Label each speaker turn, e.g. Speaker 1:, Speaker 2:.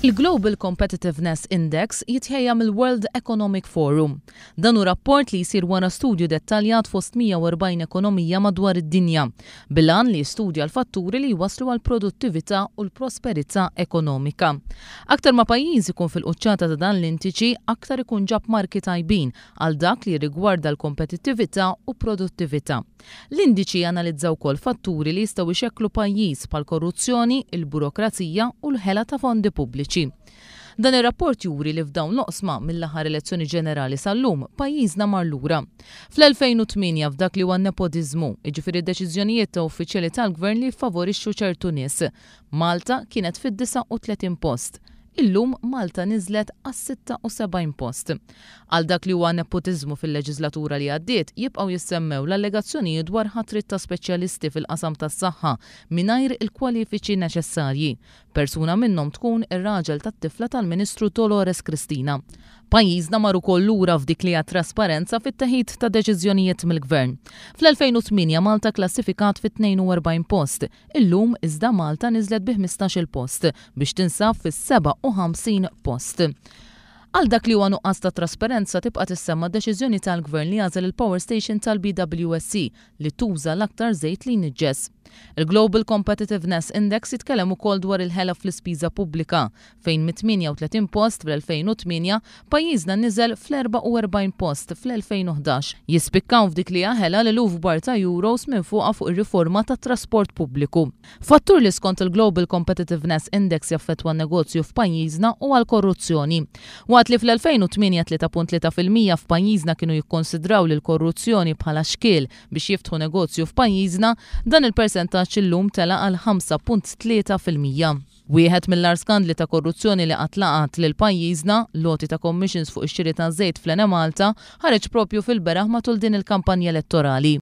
Speaker 1: Il-Global Competitiveness Index jitħejja mill-World Economic Forum. Dan hu rapport li jsir wara studju dettaljat fost 140 ekonomija madwar id-dinja, bilan li jistudja l-fatturi li jwasslu għal produttività u l-prosperità ekonomika. Aktar ma pajjiż ikun fil-quċċata ta' dan l-indiċi, aktar ikun ġab marki tajbin għal dak li rigwarda l-kompetittività u produttività. L-indiċi analizzaw wkoll fatturi li jistgħu jxekklu pajjiż bħal korruzzjoni, il-burokrazija u l-ħela ta' fondi pubbliċi. Dan ir-rapport juri li f'dawn l-oqsma mill-aħħar elezzjoni ġenerali sal-lum pajjiżna mar lura. Fl-2008 f'dak li huwa nepotiżmu, jiġifieri d-deċiżjonijiet ta' uffiċjali tal-gvern li jiffavorixxu ċertu nies. Malta kienet fid-39 post. Illum Malta niżlet għas-76 post. Għal dak li huwa nepotiżmu fil-leġislatura li għaddiet jibqgħu jissemmew l-allegazzjonijiet dwar ħatrit ta' speċjalisti fil-qasam tas-saħħa mingħajr il-kwalifiċi neċessarji. Persuna minnhom tkun ir-raġel tat-tifla tal-Ministru Dolores Cristina. Pajjiżna mar ukoll lura f'dik li hija trasparenza fit-teħid ta' deċiżjonijiet mill-Gvern. Fl-2008 Malta klassifikat fit-42 post. Illum iżda Malta niżlet bi 15-il post biex tinsab fis-57 post. Għal dak li huwa nuqqas ta' trasparenza tibqa' tissemma deċiżjoni tal-Gvern li għażel il-Power Station tal-BWSC li tuża l-aktar żejt li jniġġes. Il-Global Competitiveness Index jitkellem ukoll dwar il-ħela fl-ispiża pubblika fejn mit-38 post fl-2008 pajjiżna niżel fl-44 post fl-2011. Jispikkaw f'dik li ħela l-eluf bar ta' euros minn fuqha fuq ir-riforma tat-trasport pubbliku. Fattur li skont il-Global Competitiveness Index jaffettwa n-negozju f'pajjiżna huwa l-korruzzjoni. Waqt li fl-2008 3.3% f'pajjiżna kienu jikkonsidraw lil korruzzjoni bħala xkiel biex jiftħu negozju f'pajjiżna, dan il-persentaġġ illum tela għal 5.3%. Wieħed mill-ar skandli ta' korruzzjoni li qatlaqat lil pajjiżna, loti ta' commissions fuq ix-xiri ta' żejt fl-Malta, ħareġ propju fil-beraħ matul din il-kampanja elettorali.